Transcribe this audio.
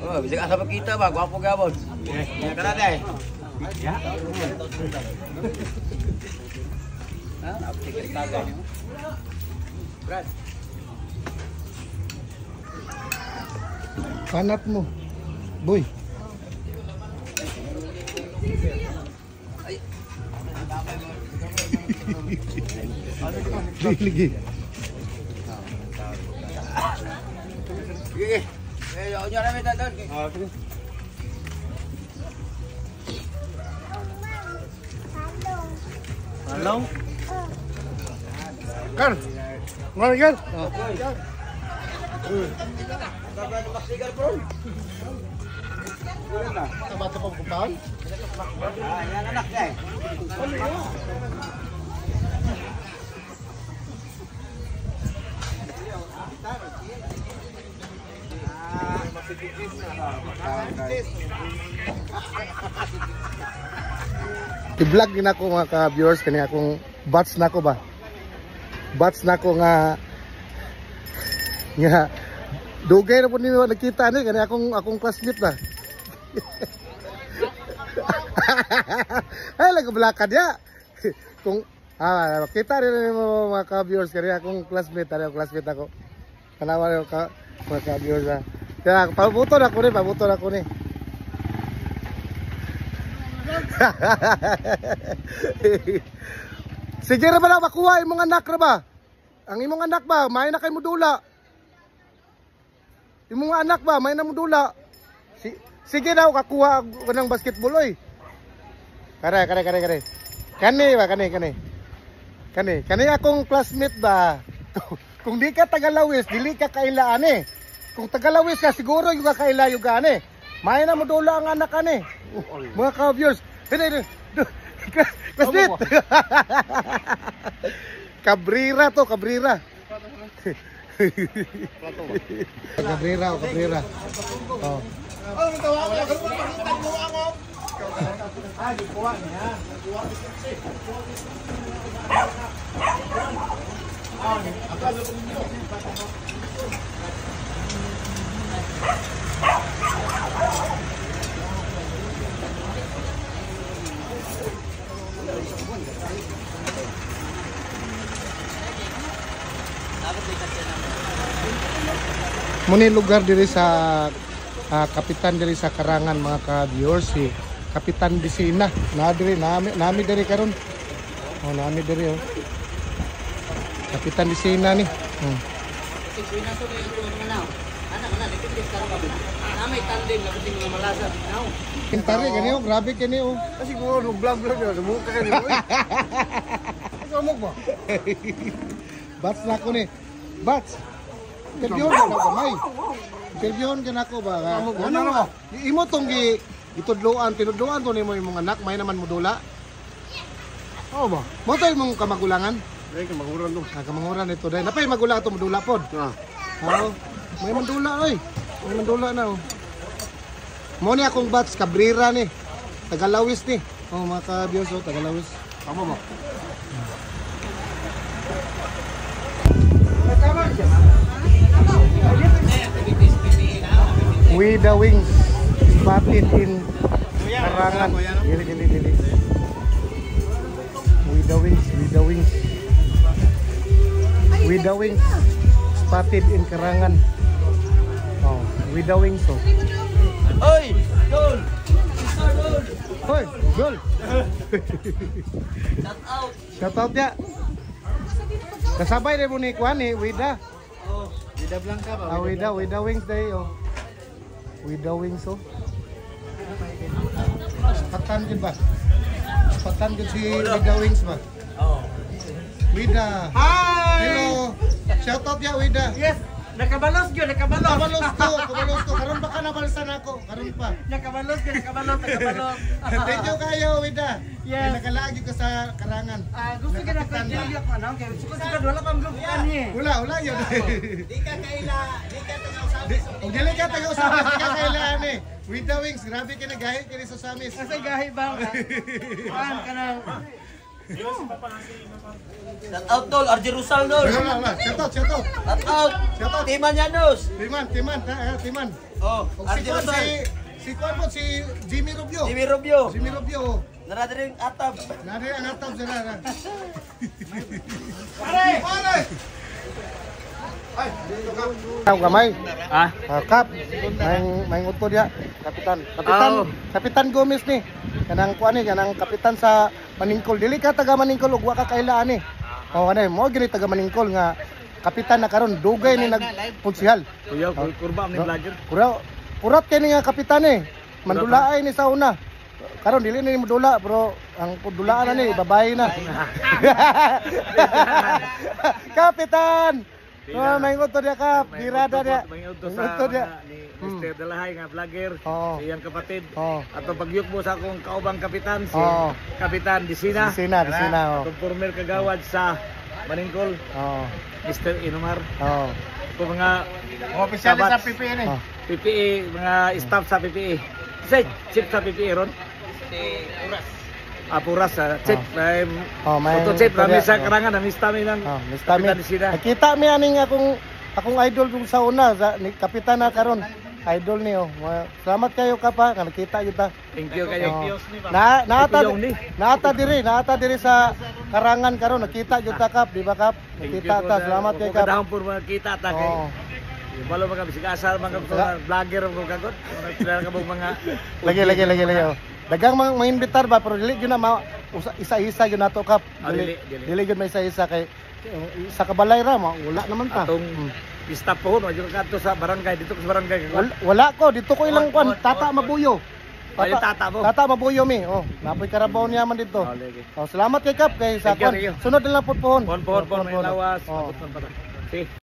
Oh, bisa kasama kita ba? Gwapo gabon. Ya karate. Ya. Aplikasi taga niyo. Brad. Panat mo. Boy. Lagi. Sige. Eh, nyo namin taton. Halo. Kan. Ngomong kan? Bata pa kumpahan? Yan anak niya eh. I-vlog din ako mga ka-viewers kani akong batch na ko ba. Batch na ko nga dugay na po ninyo nakita ni kani akong classmate na. Ay lago blakad ya. Kung kita rin mo mga ka-viewers kani akong classmate ako. Kanawa yo ka mga ka-viewers na. Kaya pabuto na ko ni. Sige ra ba na makuha imong anak ra ba? Ang imong anak ba may na kay modula? Imong anak ba may na modula? Sige daw kakuha ng basketball oy. Kare. Kani ba kani akong classmate ba? Kung di ka tagalawis, dili ka kailaan eh. Kung tagalawis ka siguro yung kaila yung gani. May na modula ang anak ani. Mga ka-viewers. Classmate. Cabrera to, Cabrera. Cabrera. Oh. Muni lugar diri sa kapitan diri sa Karangan mga ka-viewers si Kapitan Bisina. Nami diri karon. Oh, nami diri oh. Kapitan Bisina ni. Kintari gani oh, grabe kani oh. Kasi ko vlog na sumuka kani oh. Ikaw mo ba? Bats na ko ni. Bats. Interviewon ka na gamay. Interviewon ka na ko ba? Ano? Imo tong tinudluan to nimo imong anak, may naman modula. Oo ba? Mo to imong kamagulangan? Ay kamanguran to. Kamanguran ito dai. Napay magula to modula pod. Oo. May modula oy. May modula na oh. Mo ni akong batch Cabrera ni. Tagalawis ni. Oh, mga ka-viewers oh, Tagalawis. Tama ba? With the wings spotted in Karangan. Dili. With the wings spotted in Karangan. Oh, with the wings oh. Oy, goal. Hoy, goal. Shout out. Shout out ya. Kasabay rin mo ni Kuan eh, Wida. Oh, Wida Blanca ba? Wida wings day oh. Wida wings oh. Patan gid ba? Patan gid si Wida wings ba? Oh. Wida. Hi! Hello. Shout out ya Wida. Yes! Nakabalos gyud, nakabalos. Kabalos to. Karon pa ka nabalsan ako. Karon pa. Nakabalos. Thank you kayo Wida. Yes. Nakalagi ko sa Karangan. Gusto ka na kanya ano kay sukod wala pang group ani. Wala yun. Di ka taga-usamis. Dili ka taga-usamis, di ka kailangan eh. With the wings, grabe ka na gahit ka sa Samis. Kasi gahi ba ka? Paan ka na. Shout out tol, RJ Rusal tol. Shout out. out. Shout out. Timan Llanos. Timan. Oh, O si Archie Kwan, Rosal. si Kwan po, si Jimmy Rubio. Jimmy Rubio. Jimmy Rubio. Narada rin atap. Nari ang atap sila. Pare! Ay, gamay. Ah? Kap, may nguto dia, kapitan. Oh. Kapitan Gomez ni. Kanang kuan ni, kanang kapitan sa Maningkol. Dili ka taga Maningkol ug wa ka kailaan ni. O kanay mo gini taga Maningkol nga kapitan na karon dugay ni nagpunsihal. Kuya, kurba ni vlogger. Kurat kay ni nga kapitan ni. Mandulaay ni sa una. Karon dili ni modula pero ang dulaan na ni babae na. Kapitan. Oh, may nguto dia kap, dirada dia. May utos Nguto dia. sa ni Mr. Dalahay nga vlogger. Oo. Iyang kapatid. Oo. Ato pagyuk mo sa akong kaubang kapitan si Oo. Kapitan Disina. Disina, oh. Atong former kagawad sa Maningkol, Oh. Mr. Inumar. Oh. Kung mga Opisyal sa kabats, PPN eh. Oh. PPE, mga staff sa PPE. Chief sa PPE ron. Puras sa chief. Oh, may Ito chief, nguto kami dia. sa karangan, namis kami ng Oh, Mr. Kapitan Disina. Nakita mi aning akong idol kung sa una sa ni kapitan na karon. Idol niyo. Salamat kayo ka pa, nga nakita jud ta. Thank you kayo. Oh. Ikaw ni. Naata diri sa karangan karon nakita jud ta kap, di ba kap? Thank Nakita you, ta, brother. salamat kay Kung kap. kadahon po makita ta kay. Oh. Balo mga bisigasa mga vlogger ko kagot. Mga kabog mga Lagi. Oh. Dagang mga imbitar ba pero dili gyud na isa-isa gyud nato kap. Dili. Dili gyud may isa-isa kay sa kabalay ra wala naman ta. atong staff po no yung kadto sa barangay dito sa barangay. Wala ko dito ko ilang kwan tata mabuyo. Ayun tata mo. Tata mabuyo mi. Oh, napoy karabaw niya man dito. Oh, lagi. Oh, salamat kay kap kay sa Thank you, kwan. thank you. Sunod na lang po pohon. Pon may lawas. Oh. Abot man pala. See.